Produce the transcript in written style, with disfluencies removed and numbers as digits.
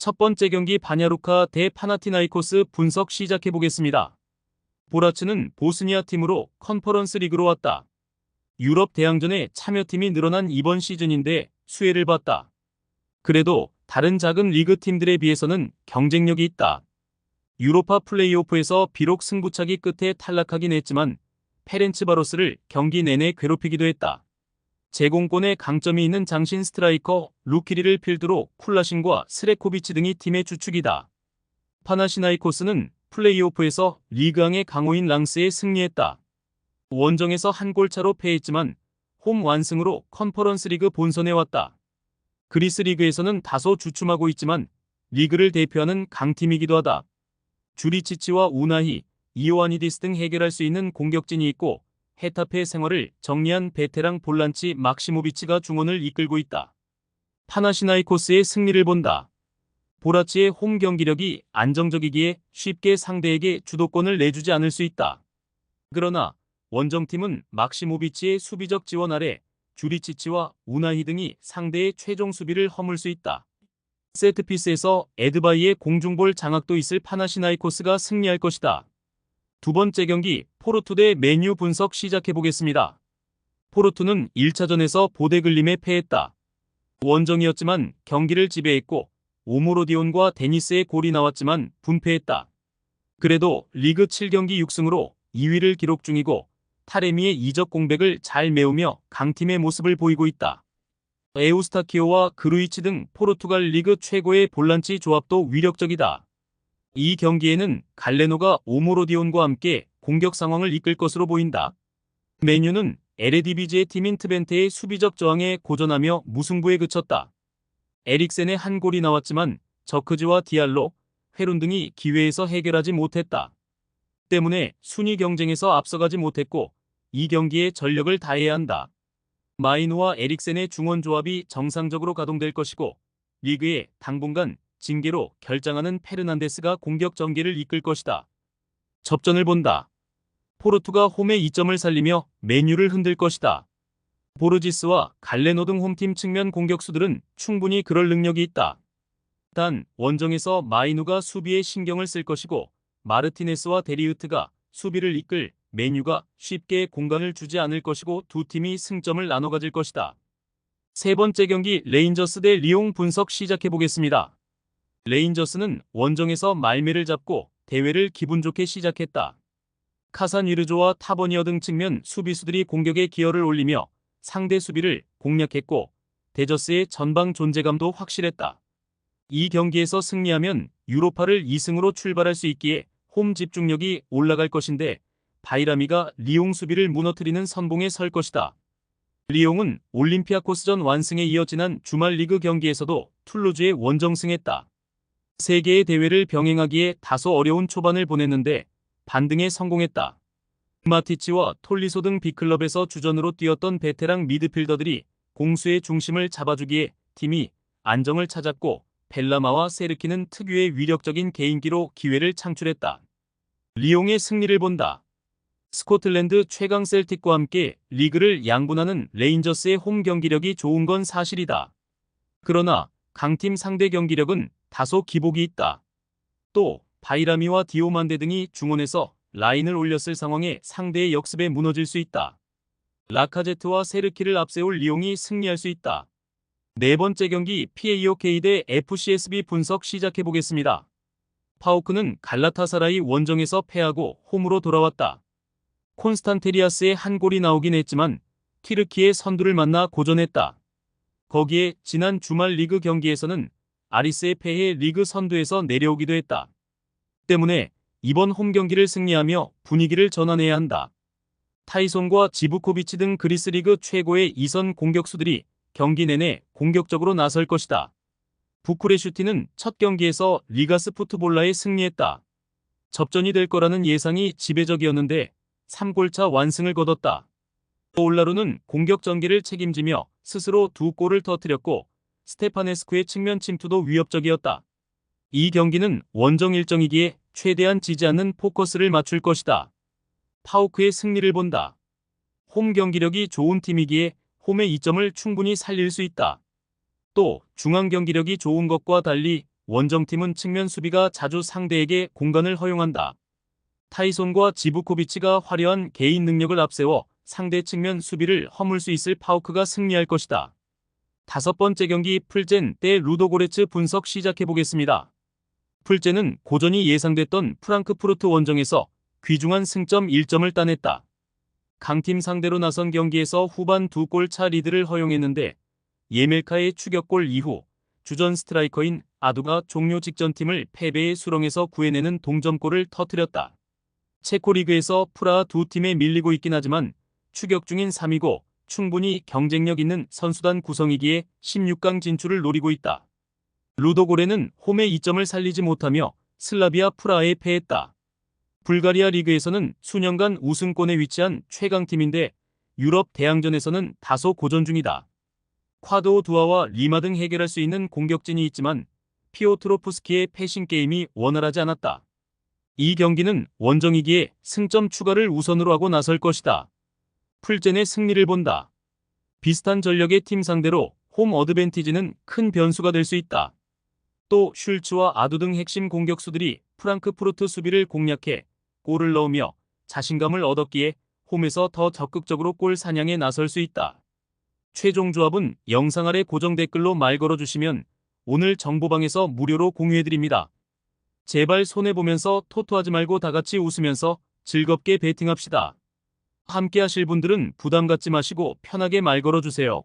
첫 번째 경기 바냐루카 대 파나티나이코스 분석 시작해 보겠습니다. 보라츠는 보스니아 팀으로 컨퍼런스 리그로 왔다. 유럽 대항전에 참여팀이 늘어난 이번 시즌인데 수혜를 봤다. 그래도 다른 작은 리그 팀들에 비해서는 경쟁력이 있다. 유로파 플레이오프에서 비록 승부차기 끝에 탈락하긴 했지만 페렌츠바로스를 경기 내내 괴롭히기도 했다. 제공권에 강점이 있는 장신 스트라이커 루키리를 필두로 쿨라신과 스레코비치 등이 팀의 주축이다. 파나시나이코스는 플레이오프에서 리그왕의 강호인 랑스에 승리했다. 원정에서 한 골차로 패했지만 홈 완승으로 컨퍼런스 리그 본선에 왔다. 그리스 리그에서는 다소 주춤하고 있지만 리그를 대표하는 강팀이기도 하다. 주리치치와 우나히, 이오아니디스 등 해결할 수 있는 공격진이 있고 헤타페 생활을 정리한 베테랑 볼란치 막시모비치가 중원을 이끌고 있다. 파나시나이코스의 승리를 본다. 보라치의 홈 경기력이 안정적이기에 쉽게 상대에게 주도권을 내주지 않을 수 있다. 그러나 원정팀은 막시모비치의 수비적 지원 아래 주리치치와 우나히 등이 상대의 최종 수비를 허물 수 있다. 세트피스에서 에드바이의 공중볼 장악도 있을 파나시나이코스가 승리할 것이다. 두 번째 경기 포르투 대 맨유 분석 시작해보겠습니다. 포르투는 1차전에서 보데글림에 패했다. 원정이었지만 경기를 지배했고 오모로디온과 데니스의 골이 나왔지만 분패했다. 그래도 리그 7경기 6승으로 2위를 기록 중이고 타레미의 이적 공백을 잘 메우며 강팀의 모습을 보이고 있다. 에우스타키오와 그루이치 등 포르투갈 리그 최고의 볼란치 조합도 위력적이다. 이 경기에는 갈레노가 오모로디온과 함께 공격 상황을 이끌 것으로 보인다. 맨유는 에레디비지의 팀인 트벤테의 수비적 저항에 고전하며 무승부에 그쳤다. 에릭센의 한 골이 나왔지만 저크즈와 디알로, 헤룬 등이 기회에서 해결하지 못했다. 때문에 순위 경쟁에서 앞서가지 못했고 이 경기에 전력을 다해야 한다. 마이노와 에릭센의 중원 조합이 정상적으로 가동될 것이고 리그에 당분간 징계로 결장하는 페르난데스가 공격 전개를 이끌 것이다. 접전을 본다. 포르투가 홈의 이점을 살리며 맨유를 흔들 것이다. 보르지스와 갈레노 등 홈팀 측면 공격수들은 충분히 그럴 능력이 있다. 단 원정에서 마이누가 수비에 신경을 쓸 것이고 마르티네스와 데리우트가 수비를 이끌 맨유가 쉽게 공간을 주지 않을 것이고 두 팀이 승점을 나눠 가질 것이다. 세 번째 경기 레인저스 대 리옹 분석 시작해보겠습니다. 레인저스는 원정에서 말미를 잡고 대회를 기분 좋게 시작했다. 카산위르조와 타버니어 등 측면 수비수들이 공격에 기여를 올리며 상대 수비를 공략했고 데저스의 전방 존재감도 확실했다. 이 경기에서 승리하면 유로파를 2승으로 출발할 수 있기에 홈 집중력이 올라갈 것인데 바이라미가 리옹 수비를 무너뜨리는 선봉에 설 것이다. 리옹은 올림피아코스전 완승에 이어 지난 주말 리그 경기에서도 툴루즈에 원정승했다. 세 개의 대회를 병행하기에 다소 어려운 초반을 보냈는데 반등에 성공했다. 마티치와 톨리소 등 B클럽에서 주전으로 뛰었던 베테랑 미드필더들이 공수의 중심을 잡아주기에 팀이 안정을 찾았고 벨라마와 세르키는 특유의 위력적인 개인기로 기회를 창출했다. 리옹의 승리를 본다. 스코틀랜드 최강 셀틱과 함께 리그를 양분하는 레인저스의 홈 경기력이 좋은 건 사실이다. 그러나 강팀 상대 경기력은 다소 기복이 있다. 또 바이라미와 디오만데 등이 중원에서 라인을 올렸을 상황에 상대의 역습에 무너질 수 있다. 라카제트와 세르키를 앞세울 리옹이 승리할 수 있다. 네 번째 경기 PAOK 대 FCSB 분석 시작해보겠습니다. 파오크는 갈라타사라이 원정에서 패하고 홈으로 돌아왔다. 콘스탄테리아스의 한 골이 나오긴 했지만 튀르키의 선두를 만나 고전했다. 거기에 지난 주말 리그 경기에서는 아리스의 패해 리그 선두에서 내려오기도 했다. 때문에 이번 홈 경기를 승리하며 분위기를 전환해야 한다. 타이손과 지부코비치 등 그리스 리그 최고의 2선 공격수들이 경기 내내 공격적으로 나설 것이다. 부쿠레슈티는 첫 경기에서 리가스 푸트볼라에 승리했다. 접전이 될 거라는 예상이 지배적이었는데 3골차 완승을 거뒀다. 올라루는 공격 전개를 책임지며 스스로 2골을 터뜨렸고 스테파네스쿠의 측면 침투도 위협적이었다. 이 경기는 원정 일정이기에 최대한 지지 않는 포커스를 맞출 것이다. 파오크의 승리를 본다. 홈 경기력이 좋은 팀이기에 홈의 이점을 충분히 살릴 수 있다. 또 중앙 경기력이 좋은 것과 달리 원정팀은 측면 수비가 자주 상대에게 공간을 허용한다. 타이손과 지부코비치가 화려한 개인 능력을 앞세워 상대 측면 수비를 허물 수 있을 파우크가 승리할 것이다. 5번째 경기 풀젠 대 루도고레츠 분석 시작해보겠습니다. 풀젠은 고전이 예상됐던 프랑크푸르트 원정에서 귀중한 승점 1점을 따냈다. 강팀 상대로 나선 경기에서 후반 2골 차 리드를 허용했는데 예멜카의 추격골 이후 주전 스트라이커인 아두가 종료 직전 팀을 패배의 수렁에서 구해내는 동점골을 터뜨렸다. 체코 리그에서 프라하 두 팀에 밀리고 있긴 하지만 추격 중인 3위고 충분히 경쟁력 있는 선수단 구성이기에 16강 진출을 노리고 있다. 루도고레는 홈의 2점을 살리지 못하며 슬라비아 프라하에 패했다. 불가리아 리그에서는 수년간 우승권에 위치한 최강팀인데 유럽 대항전에서는 다소 고전 중이다. 콰드오 두아와 리마 등 해결할 수 있는 공격진이 있지만 피오트로프스키의 패싱 게임이 원활하지 않았다. 이 경기는 원정이기에 승점 추가를 우선으로 하고 나설 것이다. 풀젠의 승리를 본다. 비슷한 전력의 팀 상대로 홈 어드밴티지는 큰 변수가 될 수 있다. 또 슐츠와 아두 등 핵심 공격수들이 프랑크푸르트 수비를 공략해 골을 넣으며 자신감을 얻었기에 홈에서 더 적극적으로 골 사냥에 나설 수 있다. 최종 조합은 영상 아래 고정 댓글로 말 걸어주시면 오늘 정보방에서 무료로 공유해드립니다. 제발 손해보면서 토토하지 말고 다같이 웃으면서 즐겁게 베팅합시다. 함께 하실 분들은 부담 갖지 마시고 편하게 말 걸어주세요.